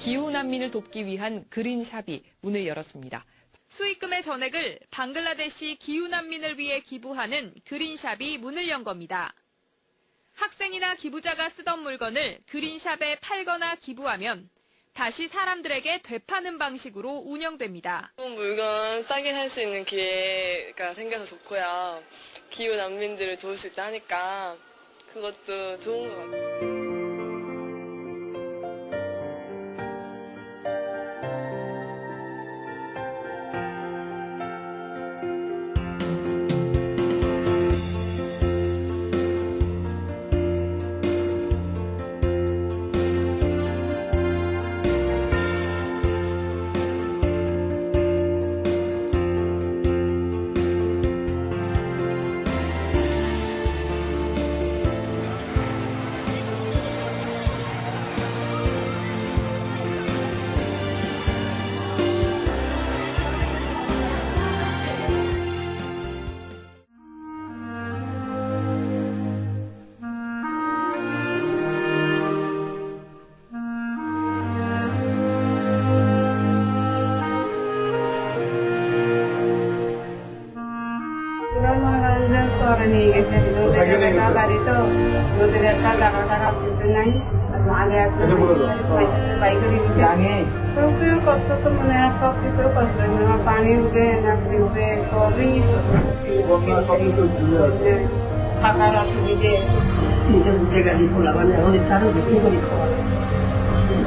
기후난민을 돕기 위한 그린샵이 문을 열었습니다. 수익금의 전액을 방글라데시 기후난민을 위해 기부하는 그린샵이 문을 연 겁니다. 학생이나 기부자가 쓰던 물건을 그린샵에 팔거나 기부하면 다시 사람들에게 되파는 방식으로 운영됩니다. 물건 싸게 살 수 있는 기회가 생겨서 좋고요. 기후 난민들을 도울 수 있다 하니까 그것도 좋은 것 같아요.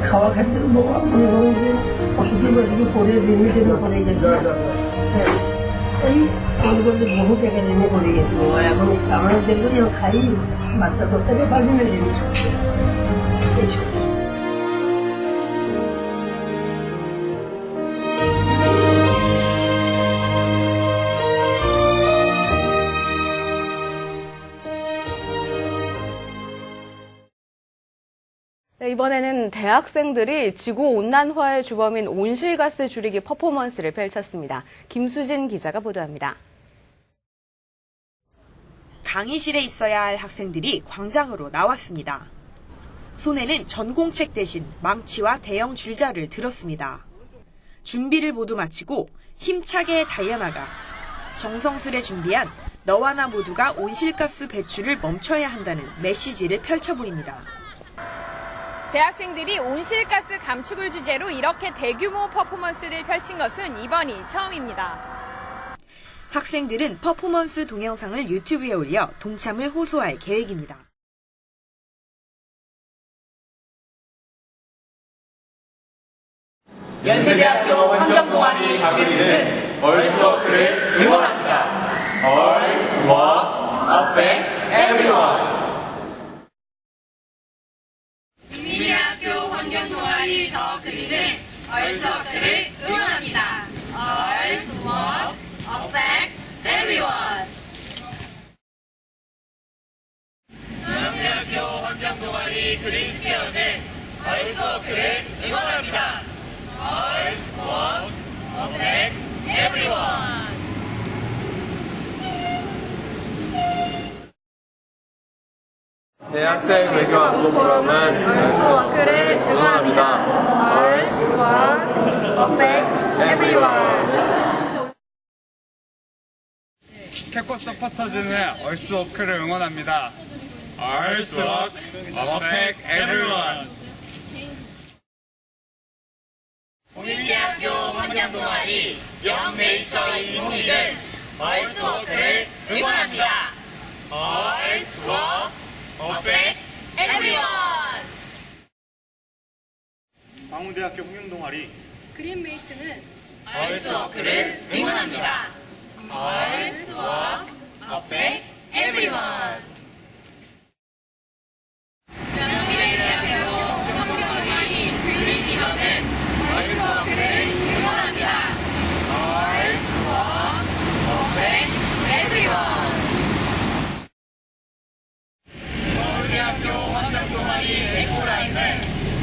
খাওয়া খাইতে মনে করেন যে অসুখের বাড়িতে পরে ঋণের জন্য পড়ে গেছে এই বলতে বহু টাকা ঋণে পড়ে গেছে এখন আমরা দেখবেন খাই বাচ্চা করতে পারবি না জিনিস 이번에는 대학생들이 지구온난화의 주범인 온실가스 줄이기 퍼포먼스를 펼쳤습니다. 김수진 기자가 보도합니다. 강의실에 있어야 할 학생들이 광장으로 나왔습니다. 손에는 전공책 대신 망치와 대형 줄자를 들었습니다. 준비를 모두 마치고 힘차게 달려나가 정성스레 준비한 너와 나 모두가 온실가스 배출을 멈춰야 한다는 메시지를 펼쳐 보입니다. 대학생들이 온실가스 감축을 주제로 이렇게 대규모 퍼포먼스를 펼친 것은 이번이 처음입니다. 학생들은 퍼포먼스 동영상을 유튜브에 올려 동참을 호소할 계획입니다. 연세대학교 환경동아리 박예리는 얼스워크를 응원합니다. Earth Walk Affect Everyone. 국민대학교 환경동아리 더 그린은 얼스워크를 응원합니다. Earth Walk Affect Everyone. 중앙대학교 환경동아리 그린스퀘어는 얼스워크를 응원합니다. Earth Walk Affect Everyone. 대학생 외교 안보 포럼은 얼스워크를 응원합니다. Earth Walk Affect Everyone. 캡코 서포터즈는 얼스워크를 응원합니다. Earth Walk Affect Everyone. 국민대학교 환경동아리 영네이처 이공익은 얼스워크를 응원합니다. Earth Walk Affect Everyone. 광우대학교 홍영동아리 그린메이트는 얼스워크를 응원합니다. Earth Walk Affect Everyone. 연세대학교 환경동아리 그린리더는 얼스워크를 응원합니다. Earth Walk Affect Everyone. 서울대학교 환경동아리 에코라인은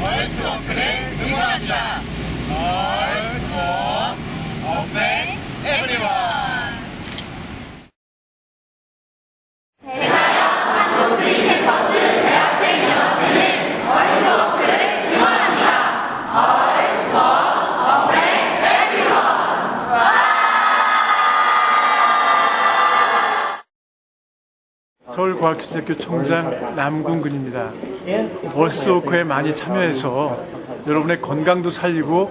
얼스워크를 응원합니다. Earth Walk Affect Everyone. 과학기술학교 총장 남궁근입니다. 월스워크에 많이 참여해서 여러분의 건강도 살리고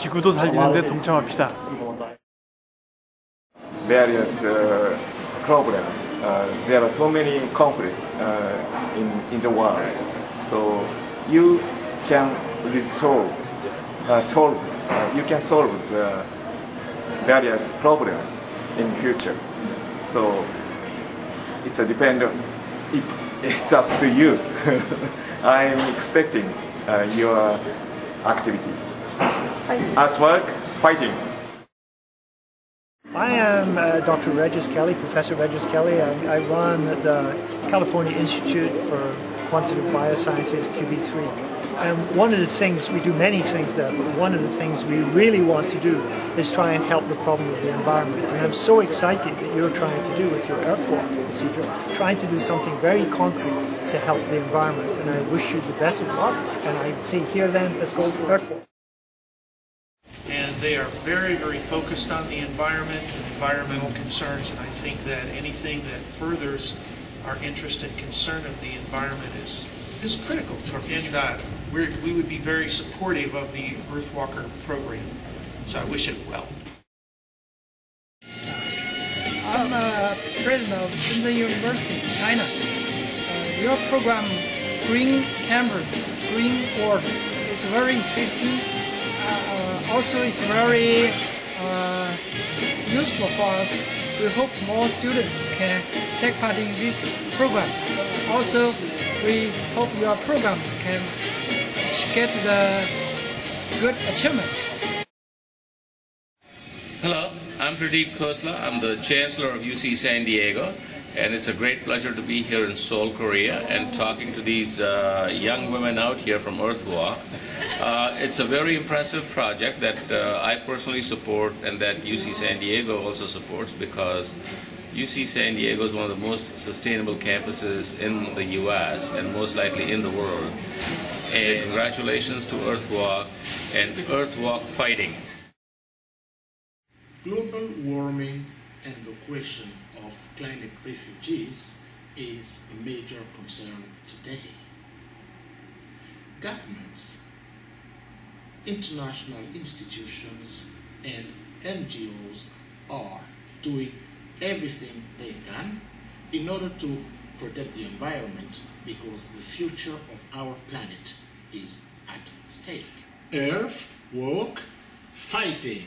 지구도 살리는데 동참합시다. Various problems. There are so many conflicts in the world. So you can solve the various problems in future. So it's it's up to you. I'm expecting your activity. As work, fighting. I am Dr. Regis Kelly, Professor Regis Kelly. I run the California Institute for Quantitative Biosciences, QB3. And one of the things, we do many things there, but one of the things we really want to do is try and help the problem of the environment. And I'm so excited that you're trying to do with your Earthwalk procedure, trying to do something very concrete to help the environment. And I wish you the best of luck. And I say here then, let's go to Earthwalk. And they are very, very focused on the environment and environmental concerns, and I think that anything that furthers our interest and concern of the environment is critical. And we would be very supportive of the Earthwalker program, so I wish it well. I'm president of Shenzhen University, China. Your program, Green Campus, Green World, is very interesting. Also, it's very useful for us. We hope more students can take part in this program. Also, we hope your program can get the good achievements. Hello, I'm Pradeep Khosla. I'm the Chancellor of UC San Diego, and it's a great pleasure to be here in Seoul, Korea, and talking to these young women out here from Earthwalk. It's a very impressive project that I personally support and that UC San Diego also supports, because UC San Diego is one of the most sustainable campuses in the U.S. and most likely in the world. And congratulations to Earthwalk and Earthwalk fighting. Global warming and the question of climate refugees is a major concern today. Governments, international institutions, and NGOs are doing everything they can in order to protect the environment, because the future of our planet is at stake. Earthwalk fighting.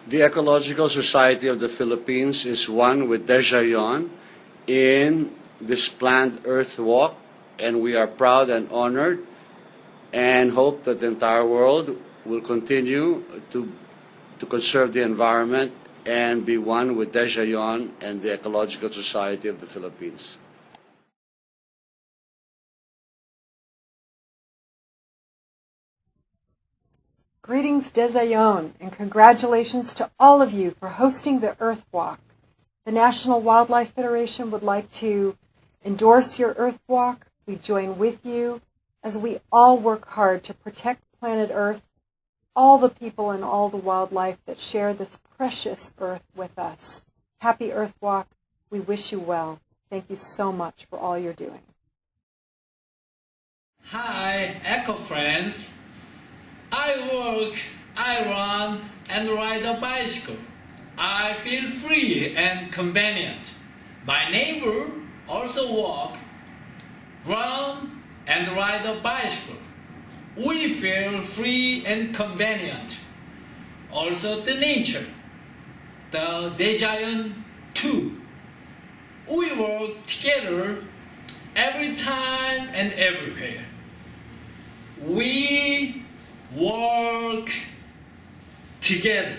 The Ecological Society of the Philippines is one with Deshayon in this planned Earthwalk, and we are proud and honored and hope that the entire world will continue to conserve the environment and be one with Deshayon and the Ecological Society of the Philippines. Greetings, Desayón, and congratulations to all of you for hosting the Earthwalk. The National Wildlife Federation would like to endorse your Earthwalk. We join with you as we all work hard to protect planet Earth, all the people and all the wildlife that share this precious Earth with us. Happy Earthwalk. We wish you well. Thank you so much for all you're doing. Hi, Eco Friends. I work, I run, and ride a bicycle. I feel free and convenient. My neighbor also walk, run, and ride a bicycle. We feel free and convenient. Also the nature, the Deshayon too. We work together every time and everywhere. We work together.